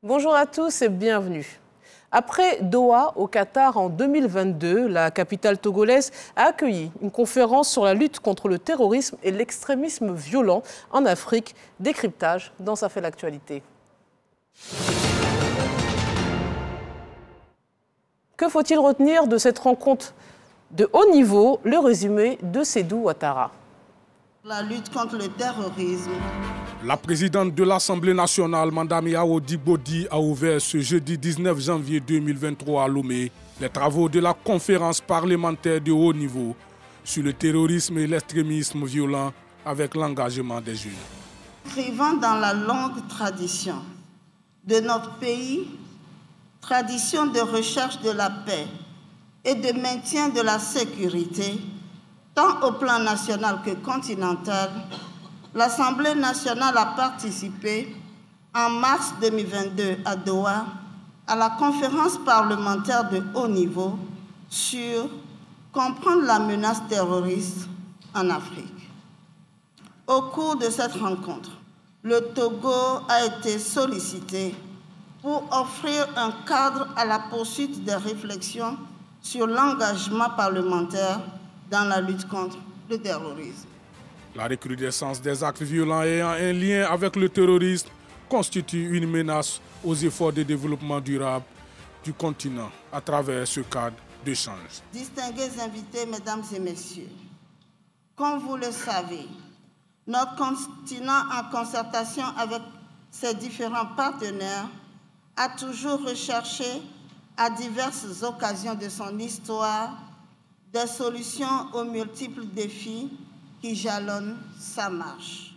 Bonjour à tous et bienvenue. Après Doha, au Qatar, en 2022, la capitale togolaise a accueilli une conférence sur la lutte contre le terrorisme et l'extrémisme violent en Afrique. Décryptage dans Ça fait l'actualité. Que faut-il retenir de cette rencontre de haut niveau? Le résumé de Sédou Ouattara. La lutte contre le terrorisme. La présidente de l'Assemblée nationale, Mme Yao Dibodi, a ouvert ce jeudi 19 janvier 2023 à Lomé les travaux de la conférence parlementaire de haut niveau sur le terrorisme et l'extrémisme violent avec l'engagement des jeunes. Inscrivant dans la longue tradition de notre pays, tradition de recherche de la paix et de maintien de la sécurité, tant au plan national que continental, l'Assemblée nationale a participé en mars 2022 à Doha à la conférence parlementaire de haut niveau sur comprendre la menace terroriste en Afrique. Au cours de cette rencontre, le Togo a été sollicité pour offrir un cadre à la poursuite des réflexions sur l'engagement parlementaire dans la lutte contre le terrorisme. La recrudescence des actes violents ayant un lien avec le terrorisme constitue une menace aux efforts de développement durable du continent à travers ce cadre d'échange. Distingués invités, mesdames et messieurs, comme vous le savez, notre continent, en concertation avec ses différents partenaires, a toujours recherché à diverses occasions de son histoire des solutions aux multiples défis qui jalonnent sa marche.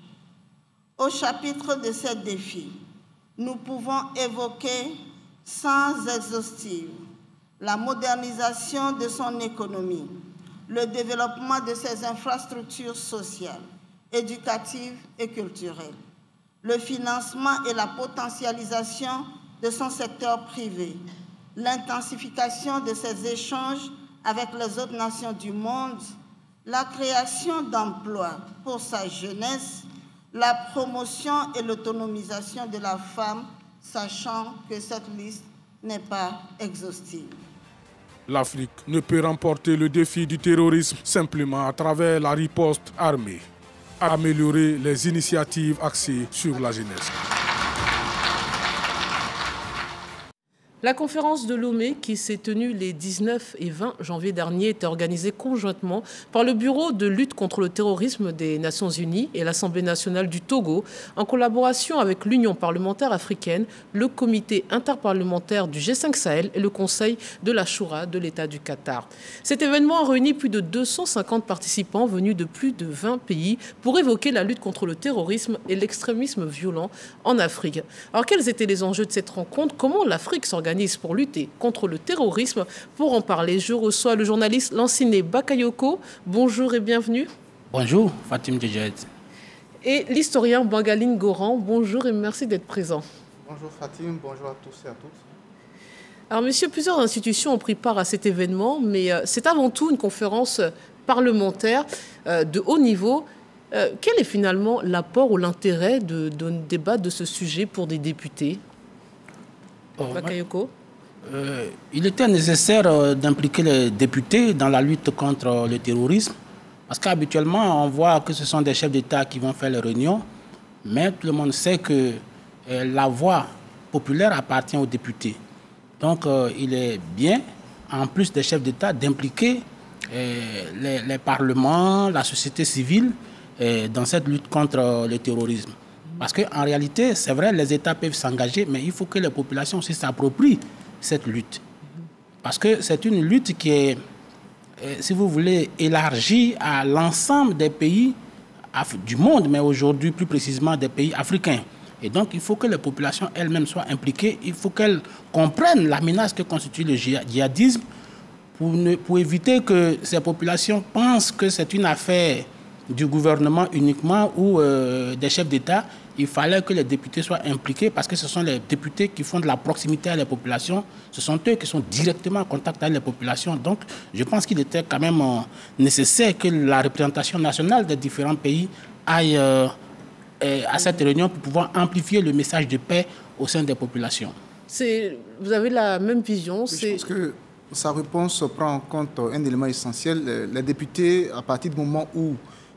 Au chapitre de ces défis, nous pouvons évoquer sans exhaustive la modernisation de son économie, le développement de ses infrastructures sociales, éducatives et culturelles, le financement et la potentialisation de son secteur privé, l'intensification de ses échanges avec les autres nations du monde, la création d'emplois pour sa jeunesse, la promotion et l'autonomisation de la femme, sachant que cette liste n'est pas exhaustive. L'Afrique ne peut remporter le défi du terrorisme simplement à travers la riposte armée. Améliorer les initiatives axées sur la jeunesse. La conférence de Lomé, qui s'est tenue les 19 et 20 janvier dernier, est organisée conjointement par le Bureau de lutte contre le terrorisme des Nations Unies et l'Assemblée nationale du Togo, en collaboration avec l'Union parlementaire africaine, le Comité interparlementaire du G5 Sahel et le Conseil de la Choura de l'État du Qatar. Cet événement a réuni plus de 250 participants venus de plus de 20 pays pour évoquer la lutte contre le terrorisme et l'extrémisme violent en Afrique. Alors, quels étaient les enjeux de cette rencontre? Comment l'Afrique s'organise pour lutter contre le terrorisme? Pour en parler, je reçois le journaliste Lanciné Bakayoko. Bonjour et bienvenue. Bonjour, Fatim Djedjed. Et l'historien Bangaline Goran. Bonjour et merci d'être présent. Bonjour Fatim, bonjour à tous et à toutes. Alors monsieur, plusieurs institutions ont pris part à cet événement, mais c'est avant tout une conférence parlementaire de haut niveau. Quel est finalement l'apport ou l'intérêt de débattre de ce sujet pour des députés? Bakayoko. Il était nécessaire d'impliquer les députés dans la lutte contre le terrorisme, parce qu'habituellement, on voit que ce sont des chefs d'État qui vont faire les réunions, mais tout le monde sait que la voix populaire appartient aux députés. Donc, il est bien, en plus des chefs d'État, d'impliquer les parlements, la société civile dans cette lutte contre le terrorisme. Parce qu'en réalité, c'est vrai, les États peuvent s'engager, mais il faut que les populations aussi s'approprient cette lutte. Parce que c'est une lutte qui est, si vous voulez, élargie à l'ensemble des pays du monde, mais aujourd'hui, plus précisément, des pays africains. Et donc, il faut que les populations elles-mêmes soient impliquées. Il faut qu'elles comprennent la menace que constitue le djihadisme pour éviter que ces populations pensent que c'est une affaire du gouvernement uniquement ou des chefs d'État. Il fallait que les députés soient impliqués parce que ce sont les députés qui font de la proximité à la population. Ce sont eux qui sont directement en contact avec les populations. Donc, je pense qu'il était quand même nécessaire que la représentation nationale des différents pays aille à cette réunion pour pouvoir amplifier le message de paix au sein des populations. Vous avez la même vision? Je pense que sa réponse prend en compte un élément essentiel. Les députés, à partir du moment où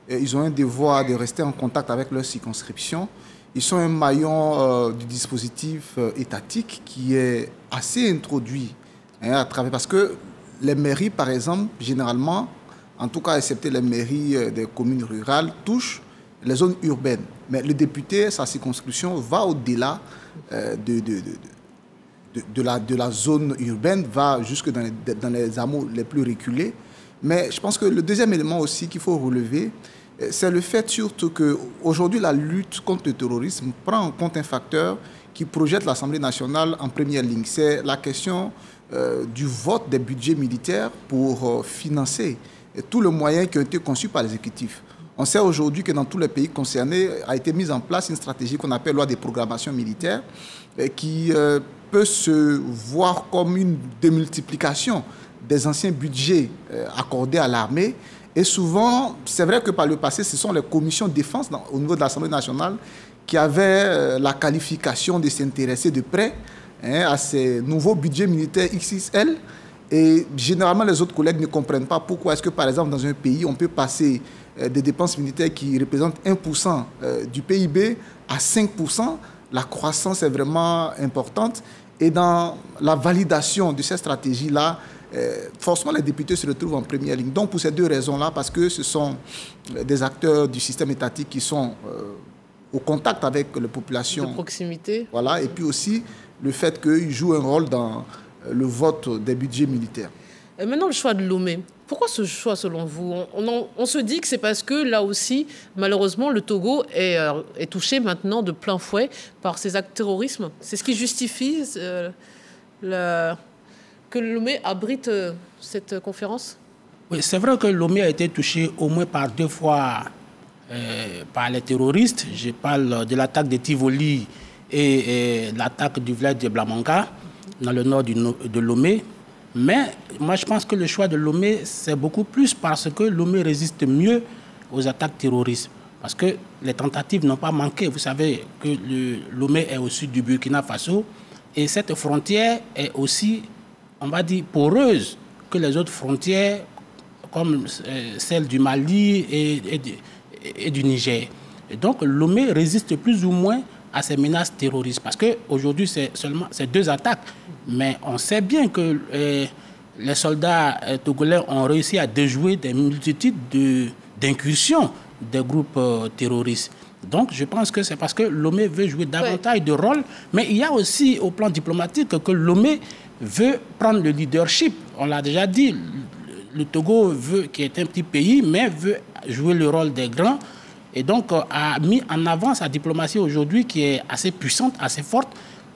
ils ont un devoir de rester en contact avec leur circonscription, ils sont un maillon du dispositif étatique qui est assez introduit à travers... Parce que les mairies, par exemple, généralement, en tout cas, excepté les mairies des communes rurales, touchent les zones urbaines. Mais le député, sa circonscription, va au-delà de la zone urbaine, va jusque dans les hameaux les plus reculés. Mais je pense que le deuxième élément aussi qu'il faut relever, c'est le fait surtout qu'aujourd'hui, la lutte contre le terrorisme prend en compte un facteur qui projette l'Assemblée nationale en première ligne. C'est la question du vote des budgets militaires pour financer tous les moyens qui ont été conçus par l'exécutif. On sait aujourd'hui que dans tous les pays concernés a été mise en place une stratégie qu'on appelle loi de programmation militaire qui peut se voir comme une démultiplication des anciens budgets accordés à l'armée. Et souvent, c'est vrai que par le passé, ce sont les commissions de défense au niveau de l'Assemblée nationale qui avaient la qualification de s'intéresser de près à ces nouveaux budgets militaires XXL. Et généralement, les autres collègues ne comprennent pas pourquoi est-ce que, par exemple, dans un pays, on peut passer des dépenses militaires qui représentent 1% du PIB à 5%. La croissance est vraiment importante. Et dans la validation de cette stratégie-là, forcément, les députés se retrouvent en première ligne. Donc, pour ces deux raisons-là, parce que ce sont des acteurs du système étatique qui sont au contact avec les populations. De proximité. Voilà, et puis aussi le fait qu'ils jouent un rôle dans le vote des budgets militaires. Et maintenant, le choix de Lomé. Pourquoi ce choix, selon vous? On se dit que c'est parce que, là aussi, malheureusement, le Togo est touché maintenant de plein fouet par ces actes terrorisme. C'est ce qui justifie que Lomé abrite cette conférence? Oui, c'est vrai que Lomé a été touché au moins par 2 fois par les terroristes. Je parle de l'attaque de Tivoli et l'attaque du village de Blamanga, dans le nord de Lomé. Mais moi, je pense que le choix de Lomé, c'est beaucoup plus parce que Lomé résiste mieux aux attaques terroristes. Parce que les tentatives n'ont pas manqué. Vous savez que Lomé est au sud du Burkina Faso et cette frontière est aussi, on va dire, poreuse que les autres frontières comme celle du Mali et du Niger. Et donc, Lomé résiste plus ou moins à ces menaces terroristes. Parce qu'aujourd'hui, c'est seulement ces 2 attaques. Mais on sait bien que les soldats togolais ont réussi à déjouer des multitudes d'incursions des groupes terroristes. Donc, je pense que c'est parce que Lomé veut jouer davantage de rôle. Mais il y a aussi, au plan diplomatique, que Lomé veut prendre le leadership. On l'a déjà dit, le Togo, qui est un petit pays, mais veut jouer le rôle des grands. Et donc, a mis en avant sa diplomatie aujourd'hui qui est assez puissante, assez forte.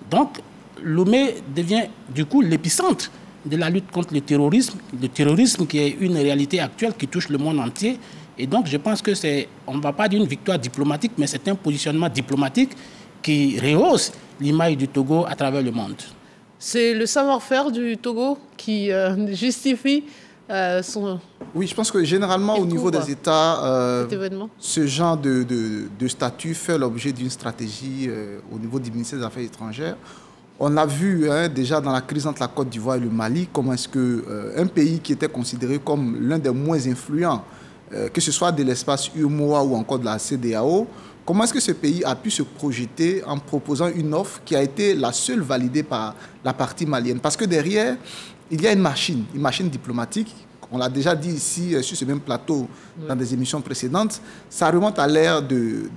Donc, Lomé devient du coup l'épicentre de la lutte contre le terrorisme qui est une réalité actuelle qui touche le monde entier. Et donc, je pense que on ne va pas dire une victoire diplomatique, mais c'est un positionnement diplomatique qui rehausse l'image du Togo à travers le monde. C'est le savoir-faire du Togo qui justifie son... Oui, je pense que généralement, au niveau des États, ce genre de statut fait l'objet d'une stratégie au niveau du ministère des Affaires étrangères. On a vu déjà dans la crise entre la Côte d'Ivoire et le Mali, comment est-ce qu'un pays qui était considéré comme l'un des moins influents, que ce soit de l'espace UEMOA ou encore de la CEDEAO, comment est-ce que ce pays a pu se projeter en proposant une offre qui a été la seule validée par la partie malienne? Parce que derrière, il y a une machine diplomatique. On l'a déjà dit ici, sur ce même plateau, dans des émissions précédentes. Ça remonte à l'ère de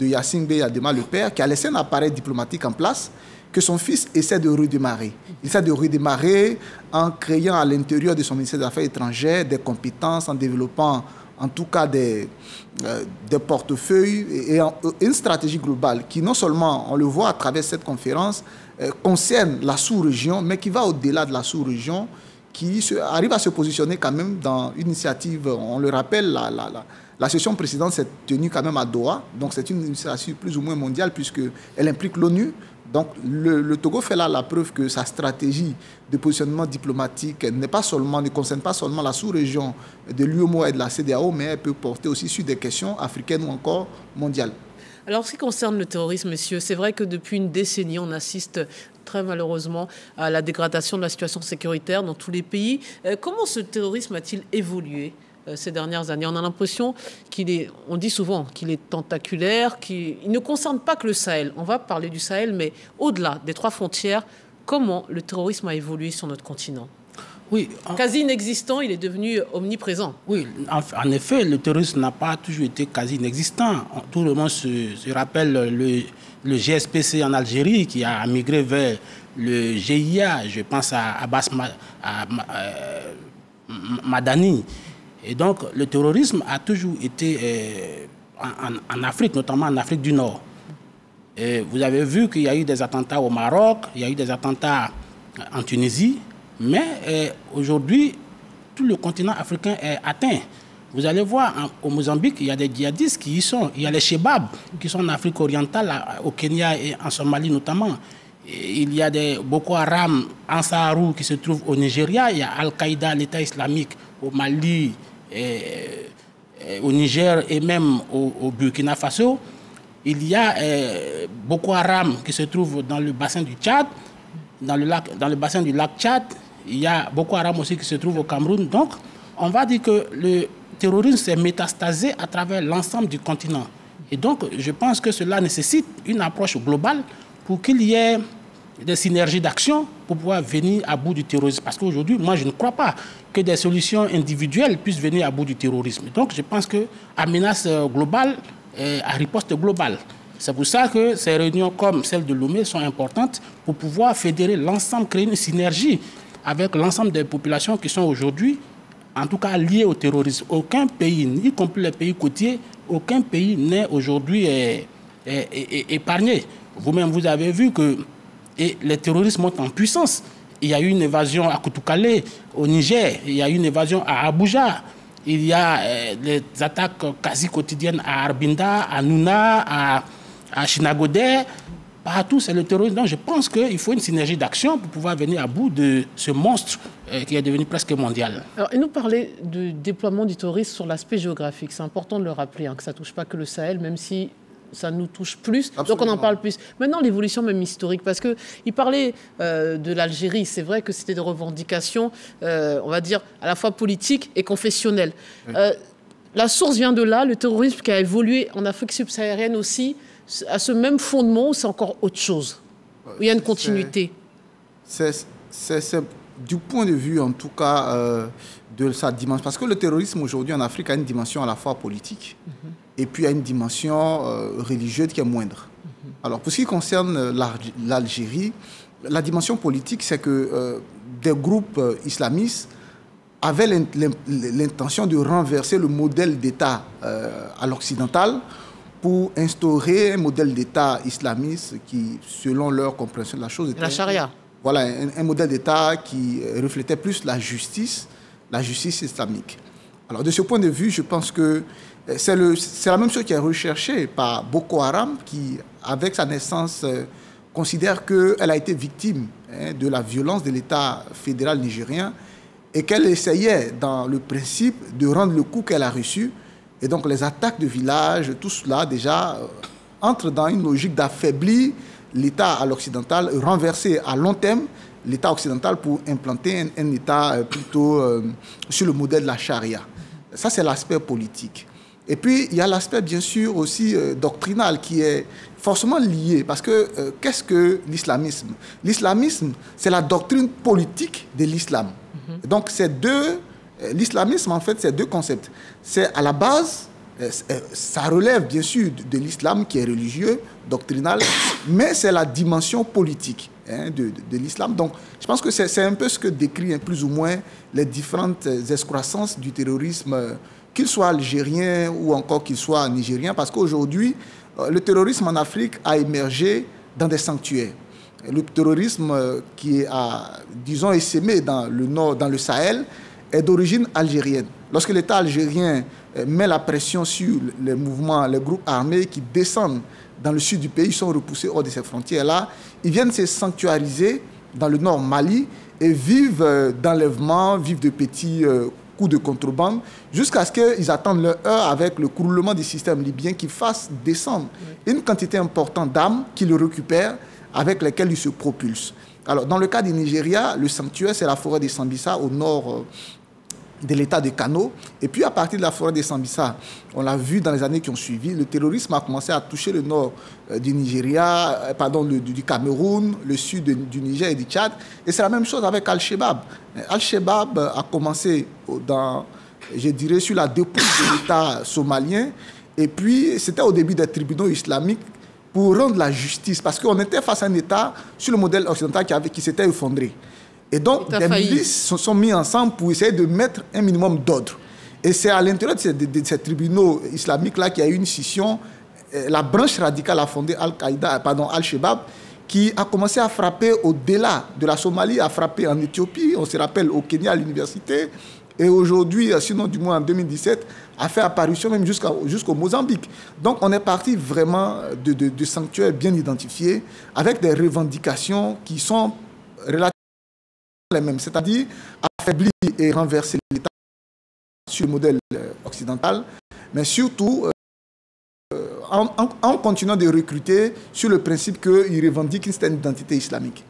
Yassine Bey Adema, le père, qui a laissé un appareil diplomatique en place que son fils essaie de redémarrer. Il essaie de redémarrer en créant à l'intérieur de son ministère des Affaires étrangères des compétences, en développant en tout cas des portefeuilles et une stratégie globale qui non seulement, on le voit à travers cette conférence, concerne la sous-région, mais qui va au-delà de la sous-région, qui arrive à se positionner quand même dans une initiative, on le rappelle, la session précédente s'est tenue quand même à Doha, donc c'est une initiative plus ou moins mondiale puisqu'elle implique l'ONU. Donc le Togo fait là la preuve que sa stratégie de positionnement diplomatique ne concerne pas seulement la sous-région de l'UEMOA et de la CEDEAO, mais elle peut porter aussi sur des questions africaines ou encore mondiales. Alors, en ce qui concerne le terrorisme, messieurs, c'est vrai que depuis une décennie, on assiste très malheureusement à la dégradation de la situation sécuritaire dans tous les pays. Comment ce terrorisme a-t-il évolué ces dernières années? On a l'impression on dit souvent qu'il est tentaculaire, qu'il ne concerne pas que le Sahel. On va parler du Sahel, mais au-delà des 3 frontières, comment le terrorisme a évolué sur notre continent? Oui, quasi inexistant, il est devenu omniprésent. Oui, en effet, le terrorisme n'a pas toujours été quasi inexistant. Tout le monde se rappelle le GSPC en Algérie qui a migré vers le GIA. Je pense à Abbas Madani. Et donc, le terrorisme a toujours été en Afrique, notamment en Afrique du Nord. Et vous avez vu qu'il y a eu des attentats au Maroc, il y a eu des attentats en Tunisie. Mais aujourd'hui, tout le continent africain est atteint. Vous allez voir, au Mozambique, il y a des djihadistes qui y sont. Il y a les Chebabs qui sont en Afrique orientale, au Kenya et en Somalie notamment. Et il y a des Boko Haram, Ansarou qui se trouvent au Nigeria. Il y a Al-Qaïda, l'État islamique au Mali, au Niger et même au Burkina Faso. Il y a Boko Haram qui se trouve dans le bassin du Tchad, dans le bassin du lac Tchad. Il y a Boko Haram aussi qui se trouve au Cameroun. Donc, on va dire que le terrorisme s'est métastasé à travers l'ensemble du continent. Et donc, je pense que cela nécessite une approche globale pour qu'il y ait des synergies d'action pour pouvoir venir à bout du terrorisme. Parce qu'aujourd'hui, moi, je ne crois pas que des solutions individuelles puissent venir à bout du terrorisme. Donc, je pense qu'à menace globale, à riposte globale. C'est pour ça que ces réunions comme celle de Lomé sont importantes pour pouvoir fédérer l'ensemble, créer une synergie avec l'ensemble des populations qui sont aujourd'hui, en tout cas, liées au terrorisme. Aucun pays, y compris les pays côtiers, aucun pays n'est aujourd'hui épargné. Vous-même, vous avez vu que les terroristes montent en puissance. Il y a eu une évasion à Koutoukale, au Niger. Il y a eu une évasion à Abuja. Il y a des attaques quasi quotidiennes à Arbinda, à Nouna, à Chinagodé. Partout, c'est le terrorisme. Donc, je pense qu'il faut une synergie d'action pour pouvoir venir à bout de ce monstre qui est devenu presque mondial. Alors, et nous parler du déploiement du terrorisme sur l'aspect géographique. C'est important de le rappeler, que ça ne touche pas que le Sahel, même si ça nous touche plus. Absolument. Donc, on en parle plus. Maintenant, l'évolution même historique, parce qu'il parlait de l'Algérie. C'est vrai que c'était des revendications, on va dire, à la fois politiques et confessionnelles. Oui. La source vient de là, le terrorisme qui a évolué en Afrique subsaharienne aussi, à ce même fondement, ou c'est encore autre chose? Où il y a une continuité? C'est du point de vue, en tout cas, de sa dimension. Parce que le terrorisme, aujourd'hui, en Afrique, a une dimension à la fois politique, et puis a une dimension religieuse qui est moindre. Alors, pour ce qui concerne l'Algérie, la dimension politique, c'est que des groupes islamistes avaient l'intention de renverser le modèle d'État à l'occidental pour instaurer un modèle d'État islamiste qui, selon leur compréhension de la chose, était la charia. Voilà, un modèle d'État qui reflétait plus la justice islamique. Alors, de ce point de vue, je pense que c'est la même chose qui est recherchée par Boko Haram, qui, avec sa naissance, considère qu'elle a été victime de la violence de l'État fédéral nigérien et qu'elle essayait, dans le principe, de rendre le coup qu'elle a reçu. Et donc, les attaques de villages, tout cela, déjà, entre dans une logique d'affaiblir l'État à l'occidental, renverser à long terme l'État occidental pour implanter un État plutôt sur le modèle de la charia. Ça, c'est l'aspect politique. Et puis, il y a l'aspect, bien sûr, aussi doctrinal qui est forcément lié. Parce que qu'est-ce que l'islamisme? L'islamisme, c'est la doctrine politique de l'islam. Donc, l'islamisme, en fait, c'est deux concepts. C'est à la base, ça relève bien sûr de l'islam qui est religieux, doctrinal, mais c'est la dimension politique de l'islam. Donc, je pense que c'est un peu ce que décrit plus ou moins les différentes excroissances du terrorisme, qu'il soit algérien ou encore qu'il soit nigérien, parce qu'aujourd'hui, le terrorisme en Afrique a émergé dans des sanctuaires. Le terrorisme qui est, disons, essaimé dans le nord, dans le Sahel, est d'origine algérienne. Lorsque l'État algérien met la pression sur les mouvements, les groupes armés qui descendent dans le sud du pays, sont repoussés hors de ces frontières-là, ils viennent se sanctuariser dans le nord Mali et vivent d'enlèvement, vivent de petits coups de contrebande, jusqu'à ce qu'ils attendent leur heure avec le croulement du système libyen qui fasse descendre une quantité importante d'armes qu'ils récupèrent, avec lesquelles ils se propulsent. Alors, dans le cas du Nigeria, le sanctuaire, c'est la forêt de Sambisa au nord de l'état de Kano. Et puis, à partir de la forêt de Sambisa, on l'a vu dans les années qui ont suivi, le terrorisme a commencé à toucher le nord du Nigeria, du Cameroun, le sud du Niger et du Tchad. Et c'est la même chose avec Al-Shabaab. Al-Shabaab a commencé sur la dépouille de l'état somalien. Et puis, c'était au début des tribunaux islamiques pour rendre la justice, parce qu'on était face à un État sur le modèle occidental qui s'était effondré. Et donc, des milices se sont mis ensemble pour essayer de mettre un minimum d'ordre. Et c'est à l'intérieur de ces tribunaux islamiques-là qu'il y a eu une scission. La branche radicale a fondé Al-Shabaab, qui a commencé à frapper au-delà de la Somalie, a frappé en Éthiopie, on se rappelle au Kenya à l'université, et aujourd'hui, sinon du moins en 2017, a fait apparition même jusqu'au Mozambique. Donc on est parti vraiment de sanctuaires bien identifiés, avec des revendications qui sont relativement les mêmes, c'est-à-dire affaiblir et renverser l'État sur le modèle occidental, mais surtout en continuant de recruter sur le principe qu'ils revendiquent une certaine identité islamique.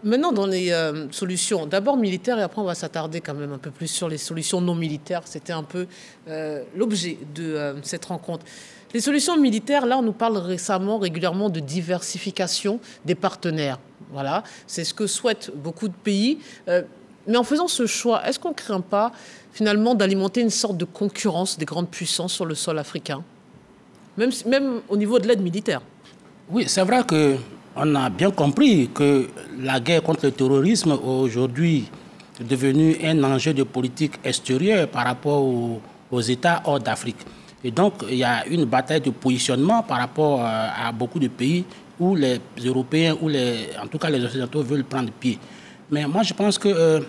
Maintenant, dans les solutions, d'abord militaires, et après on va s'attarder quand même un peu plus sur les solutions non militaires. C'était un peu l'objet de cette rencontre. Les solutions militaires, là, on nous parle régulièrement de diversification des partenaires. Voilà, c'est ce que souhaitent beaucoup de pays. Mais en faisant ce choix, est-ce qu'on ne craint pas finalement d'alimenter une sorte de concurrence des grandes puissances sur le sol africain, même au niveau de l'aide militaire? Oui, c'est vrai qu'on a bien compris que la guerre contre le terrorisme aujourd'hui est devenue un enjeu de politique extérieure par rapport aux États hors d'Afrique. Et donc, il y a une bataille de positionnement par rapport à beaucoup de pays où les Européens, en tout cas les Occidentaux, veulent prendre pied. Mais moi, je pense que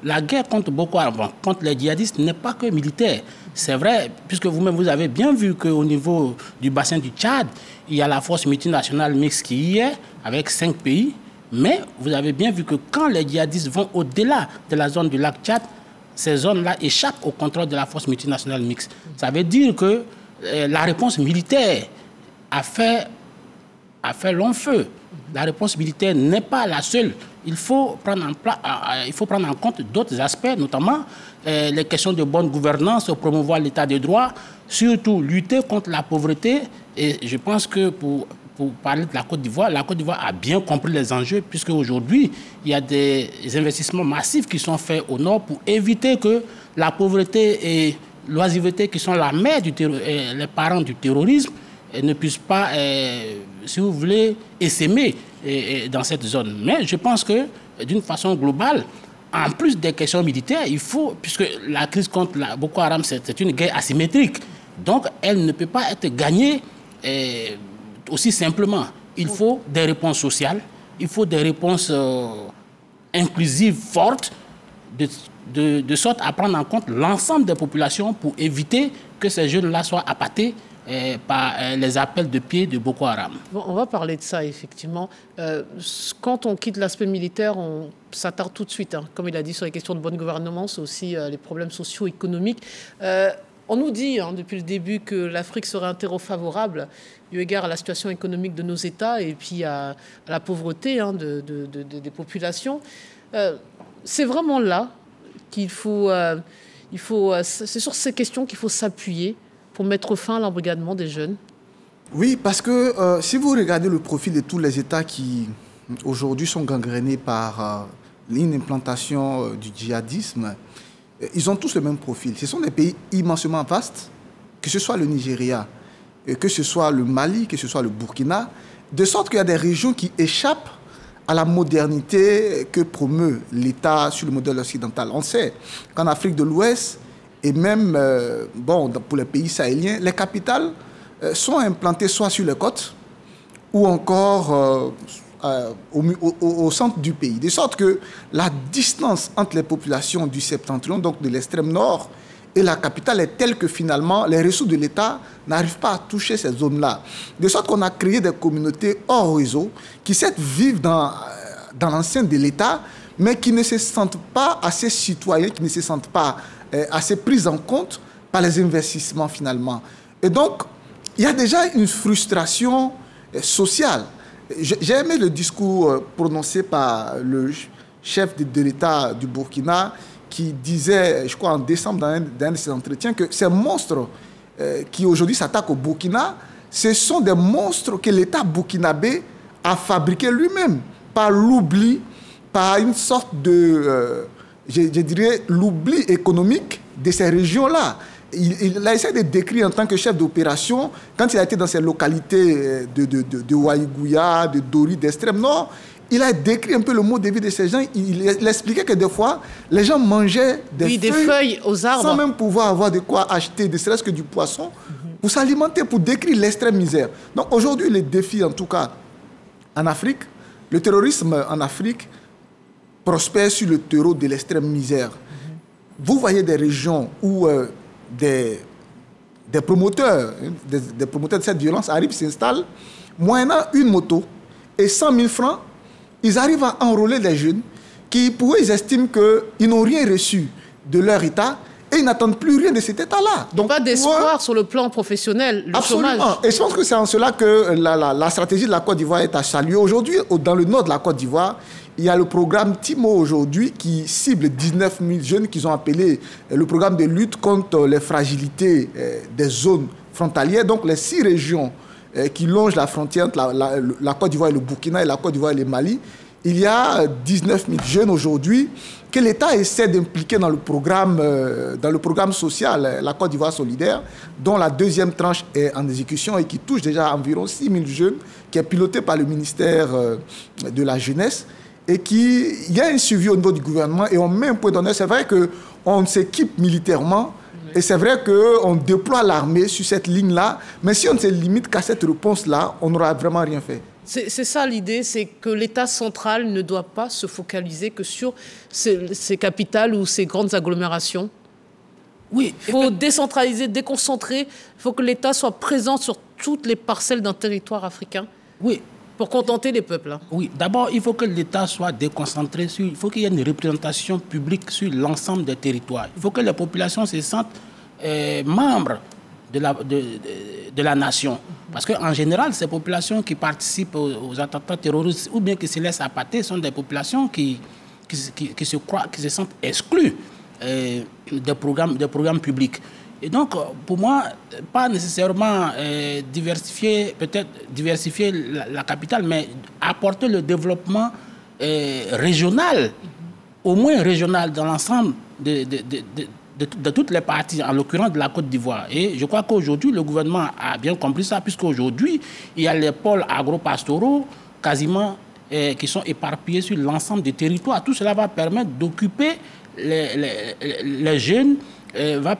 la guerre contre Boko Haram, contre les djihadistes, n'est pas que militaire. C'est vrai, puisque vous-même, vous avez bien vu qu'au niveau du bassin du Tchad, il y a la force multinationale mixte qui y est, avec 5 pays. Mais vous avez bien vu que quand les djihadistes vont au-delà de la zone du lac Tchad, ces zones-là échappent au contrôle de la force multinationale mixte. Ça veut dire que la réponse militaire a fait long feu. La réponse militaire n'est pas la seule. Il faut prendre en compte d'autres aspects, notamment les questions de bonne gouvernance, promouvoir l'état de droit, surtout lutter contre la pauvreté. Et je pense que pour parler de la Côte d'Ivoire a bien compris les enjeux, puisque aujourd'hui, il y a des investissements massifs qui sont faits au nord pour éviter que la pauvreté et l'oisiveté, qui sont la mère les parents du terrorisme, ne puissent pas, si vous voulez, essaimer dans cette zone. Mais je pense que, d'une façon globale, en plus des questions militaires, il faut, puisque la crise contre Boko Haram, c'est une guerre asymétrique, donc elle ne peut pas être gagnée aussi simplement. Il faut des réponses sociales, il faut des réponses inclusives fortes, de sorte à prendre en compte l'ensemble des populations pour éviter que ces jeunes-là soient appâtés par les appels de pied de Boko Haram. Bon, on va parler de ça, effectivement. Quand on quitte l'aspect militaire, on s'attarde tout de suite, comme il a dit, sur les questions de bonne gouvernance, aussi les problèmes socio-économiques. On nous dit depuis le début que l'Afrique serait un terreau favorable eu égard à la situation économique de nos États et puis à la pauvreté des populations. C'est vraiment là qu'il faut... c'est sur ces questions qu'il faut s'appuyer pour mettre fin à l'embrigadement des jeunes. Oui, parce que si vous regardez le profil de tous les États qui aujourd'hui sont gangrénés par une implantation du djihadisme, ils ont tous le même profil. Ce sont des pays immensément vastes, que ce soit le Nigeria, que ce soit le Mali, que ce soit le Burkina, de sorte qu'il y a des régions qui échappent à la modernité que promeut l'État sur le modèle occidental. On sait qu'en Afrique de l'Ouest, et même pour les pays sahéliens, les capitales sont implantées soit sur les côtes ou encore au centre du pays. De sorte que la distance entre les populations du septentrion, donc de l'extrême nord, et la capitale est telle que finalement les ressources de l'État n'arrivent pas à toucher ces zones-là. De sorte qu'on a créé des communautés hors réseau qui certes vivent dans l'enceinte de l'État, mais qui ne se sentent pas assez citoyens, qui ne se sentent pas assez pris en compte par les investissements finalement. Et donc, il y a déjà une frustration sociale. J'ai aimé le discours prononcé par le chef de l'État du Burkina qui disait, je crois en décembre dans un de ses entretiens, que ces monstres qui aujourd'hui s'attaquent au Burkina, ce sont des monstres que l'État burkinabé a fabriqués lui-même par l'oubli, par une sorte de, je dirais, l'oubli économique de ces régions-là. Il a essayé de décrire en tant que chef d'opération, quand il a été dans ces localités de Waïgouya, de Dori, d'Extrême Nord, il a décrit un peu le mode de vie de ces gens. Il expliquait que des fois, les gens mangeaient des feuilles aux arbres sans même pouvoir avoir de quoi acheter, ne serait-ce que du poisson, pour s'alimenter, pour décrire l'extrême misère. Donc aujourd'hui, les défis, en tout cas, en Afrique, le terrorisme en Afrique prospère sur le terreau de l'extrême misère. Vous voyez des régions où des promoteurs, des promoteurs de cette violence arrivent, s'installent, moyennant une moto et 100 000 francs, ils arrivent à enrôler les jeunes qui, pour eux, ils estiment qu'ils n'ont rien reçu de leur État et ils n'attendent plus rien de cet État-là. Donc, pas d'espoir sur le plan professionnel, le chômage. Et je pense que c'est en cela que la stratégie de la Côte d'Ivoire est à saluer. Aujourd'hui, dans le nord de la Côte d'Ivoire, il y a le programme TIMO aujourd'hui qui cible 19 000 jeunes qu'ils ont appelé le programme de lutte contre les fragilités des zones frontalières. Donc les 6 régions qui longent la frontière entre la Côte d'Ivoire et le Burkina et la Côte d'Ivoire et le Mali. Il y a 19 000 jeunes aujourd'hui que l'État essaie d'impliquer dans le programme social, la Côte d'Ivoire solidaire, dont la 2e tranche est en exécution et qui touche déjà environ 6 000 jeunes, qui est piloté par le ministère de la Jeunesse. Et il y a un suivi au niveau du gouvernement et on met un point d'honneur. C'est vrai qu'on s'équipe militairement et c'est vrai qu'on déploie l'armée sur cette ligne-là, mais si on ne se limite qu'à cette réponse-là, on n'aura vraiment rien fait. C'est ça l'idée, c'est que l'État central ne doit pas se focaliser que sur ces capitales ou ces grandes agglomérations. Oui, il faut décentraliser, déconcentrer, il faut que l'État soit présent sur toutes les parcelles d'un territoire africain. Oui. Pour contenter les peuples. Oui, d'abord, il faut que l'État soit déconcentré. Il faut qu'il y ait une représentation publique sur l'ensemble des territoires. Il faut que les populations se sentent membres de la nation. Parce qu'en général, ces populations qui participent aux attentats terroristes ou bien qui se laissent appâter sont des populations qui se sentent exclues des programmes publics. Et donc, pour moi, pas nécessairement diversifier la capitale, mais apporter le développement régional, au moins régional, dans l'ensemble de toutes les parties, en l'occurrence de la Côte d'Ivoire. Et je crois qu'aujourd'hui, le gouvernement a bien compris ça, puisqu'aujourd'hui, il y a les pôles agro-pastoraux quasiment qui sont éparpillés sur l'ensemble des territoires. Tout cela va permettre d'occuper les jeunes, va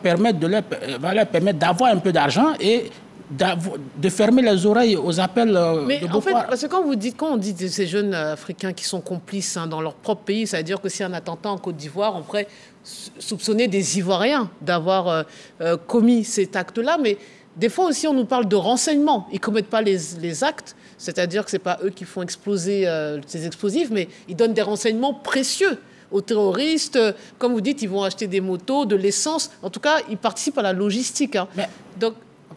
leur permettre d'avoir un peu d'argent et de fermer les oreilles aux appels Mais en fait, parce que quand on dit de ces jeunes Africains qui sont complices dans leur propre pays, ça veut dire que s'il y a un attentat en Côte d'Ivoire, on pourrait soupçonner des Ivoiriens d'avoir commis cet acte-là. Mais des fois aussi, on nous parle de renseignements. Ils ne commettent pas les actes, c'est-à-dire que ce n'est pas eux qui font exploser ces explosifs, mais ils donnent des renseignements précieux aux terroristes. Comme vous dites, ils vont acheter des motos, de l'essence. En tout cas, ils participent à la logistique.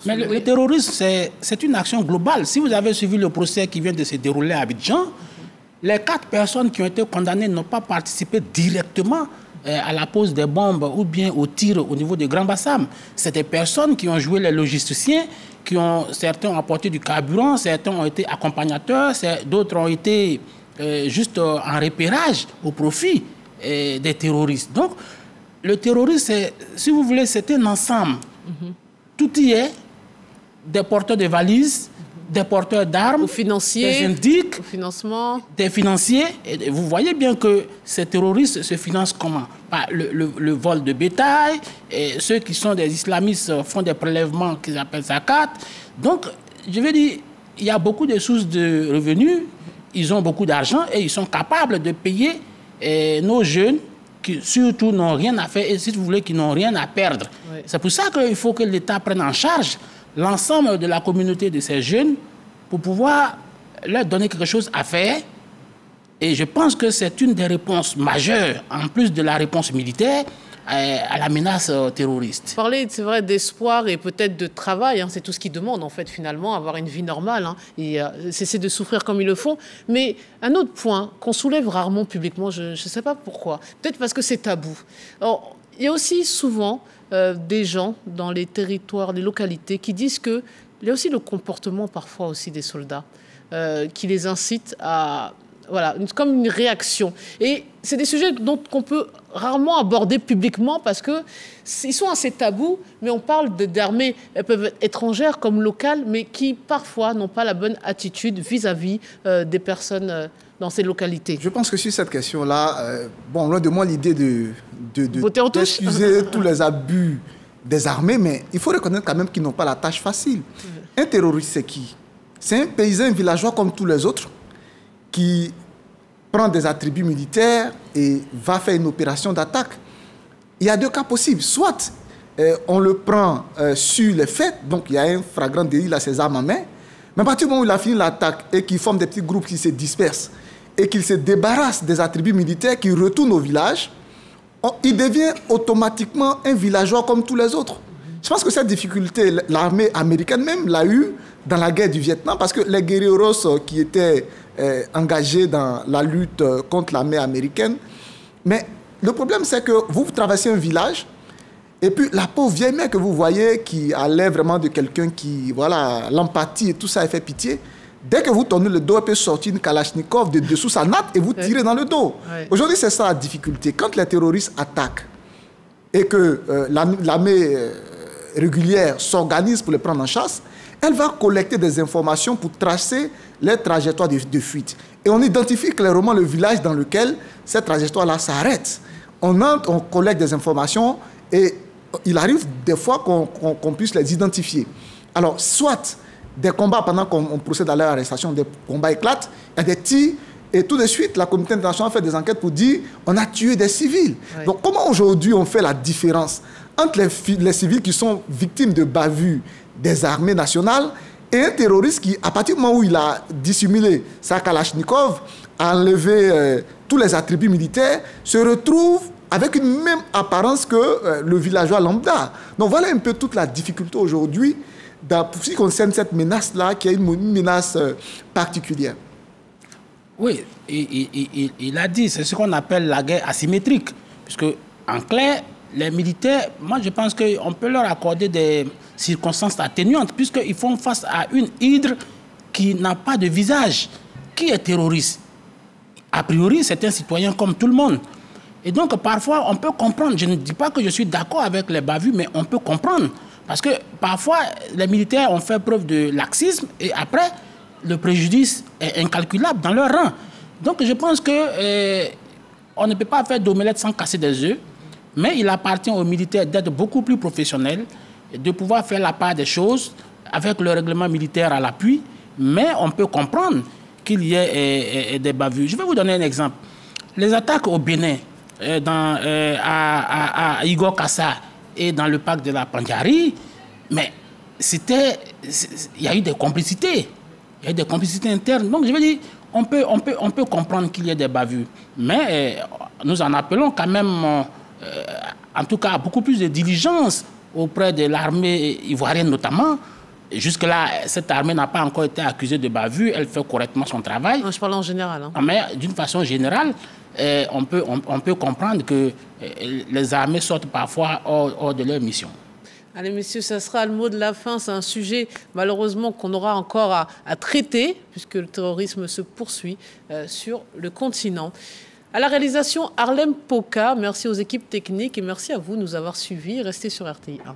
Mais le terrorisme, c'est une action globale. Si vous avez suivi le procès qui vient de se dérouler à Abidjan, les 4 personnes qui ont été condamnées n'ont pas participé directement à la pose des bombes ou bien au tir au niveau de Grand Bassam. C'est des personnes qui ont joué les logisticiens, certains ont apporté du carburant, certains ont été accompagnateurs, d'autres ont été juste en repérage au profit des terroristes. Donc, le terrorisme, si vous voulez, c'est un ensemble. Tout y est, des porteurs de valises, des porteurs d'armes, des indiques, des financiers. Et vous voyez bien que ces terroristes se financent comment? Par le vol de bétail, et ceux qui sont des islamistes font des prélèvements qu'ils appellent zakat. Donc, je veux dire, il y a beaucoup de sources de revenus, ils ont beaucoup d'argent et ils sont capables de payer nos jeunes qui surtout n'ont rien à faire et si vous voulez qui n'ont rien à perdre. Oui. C'est pour ça qu'il faut que l'État prenne en charge l'ensemble de la communauté de ces jeunes pour pouvoir leur donner quelque chose à faire Et je pense que c'est une des réponses majeures, en plus de la réponse militaire, à la menace terroriste. Parler, c'est vrai, d'espoir et peut-être de travail, hein, c'est tout ce qu'ils demandent, en fait, finalement, avoir une vie normale, hein, et cesser de souffrir comme ils le font. Mais un autre point qu'on soulève rarement publiquement, je ne sais pas pourquoi, peut-être parce que c'est tabou. Alors, il y a aussi souvent des gens dans les territoires, les localités, qui disent qu'il y a aussi le comportement, parfois, aussi des soldats, qui les incite à... Voilà, comme une réaction. Et c'est des sujets qu'on peut rarement aborder publiquement parce qu'ils sont assez tabous, mais on parle d'armées, elles peuvent être étrangères comme locales, mais qui parfois n'ont pas la bonne attitude vis-à-vis des personnes dans ces localités. Je pense que sur cette question-là, bon, loin de moi l'idée d'excuser tous les abus des armées, mais il faut reconnaître quand même qu'ils n'ont pas la tâche facile. Un terroriste, c'est qui? C'est un paysan villageois comme tous les autres, qui prend des attributs militaires et va faire une opération d'attaque. Il y a deux cas possibles. Soit on le prend sur les faits, donc il y a un flagrant délit à ses armes en main, mais à partir du moment où il a fini l'attaque et qu'il forme des petits groupes qui se dispersent et qu'il se débarrasse des attributs militaires, qu'il retourne au village, il devient automatiquement un villageois comme tous les autres. Je pense que cette difficulté, l'armée américaine même l'a eue dans la guerre du Vietnam, parce que les guerrilleros qui étaient engagés dans la lutte contre l'armée américaine, mais le problème c'est que vous traversez un village, et puis la pauvre vieille mère que vous voyez, qui a l'air vraiment de quelqu'un qui, voilà, l'empathie et tout ça, elle fait pitié. Dès que vous tournez le dos, elle peut sortir une Kalachnikov de dessous sa natte et vous tirez dans le dos. Ouais. Aujourd'hui, c'est ça la difficulté. Quand les terroristes attaquent et que l'armée régulière s'organise pour les prendre en chasse, elle va collecter des informations pour tracer les trajectoires de fuite. Et on identifie clairement le village dans lequel cette trajectoire-là s'arrête. On entre, on collecte des informations et il arrive des fois qu'on puisse les identifier. Alors, soit des combats pendant qu'on procède à leur arrestation, des combats éclatent, il y a des tirs, et tout de suite, la communauté internationale fait des enquêtes pour dire on a tué des civils. Oui. Donc, comment aujourd'hui on fait la différence entre les civils qui sont victimes de bavures des armées nationales et un terroriste qui, à partir du moment où il a dissimulé sa Kalachnikov, a enlevé tous les attributs militaires, se retrouve avec une même apparence que le villageois lambda. Donc voilà un peu toute la difficulté aujourd'hui pour ce qui concerne cette menace-là, qui est une menace particulière. Oui, il a dit, c'est ce qu'on appelle la guerre asymétrique, puisque en clair, les militaires, moi je pense qu'on peut leur accorder des circonstances atténuantes, puisqu'ils font face à une hydre qui n'a pas de visage. Qui est terroriste? A priori, c'est un citoyen comme tout le monde. Et donc, parfois, on peut comprendre. Je ne dis pas que je suis d'accord avec les bavures, mais on peut comprendre. Parce que parfois, les militaires ont fait preuve de laxisme et après, le préjudice est incalculable dans leur rang. Donc, je pense qu'on ne peut pas faire d'omelette sans casser des œufs, mais il appartient aux militaires d'être beaucoup plus professionnels, de pouvoir faire la part des choses avec le règlement militaire à l'appui, mais on peut comprendre qu'il y ait des bavures. Je vais vous donner un exemple. Les attaques au Bénin, à Igor Kassa et dans le parc de la Pandjari, mais il y a eu des complicités. Il y a eu des complicités internes. Donc, je veux dire, on peut comprendre qu'il y ait des bavures. Mais nous en appelons quand même, en tout cas, beaucoup plus de diligence auprès de l'armée ivoirienne notamment. Jusque-là, cette armée n'a pas encore été accusée de bavure. Elle fait correctement son travail. Non, je parle en général. Hein. Mais d'une façon générale, on peut comprendre que les armées sortent parfois hors de leur mission. Allez, messieurs, ça sera le mot de la fin. C'est un sujet, malheureusement, qu'on aura encore à traiter, puisque le terrorisme se poursuit sur le continent. À la réalisation, Harlem Poka. Merci aux équipes techniques et merci à vous de nous avoir suivis. Restez sur RTI 1.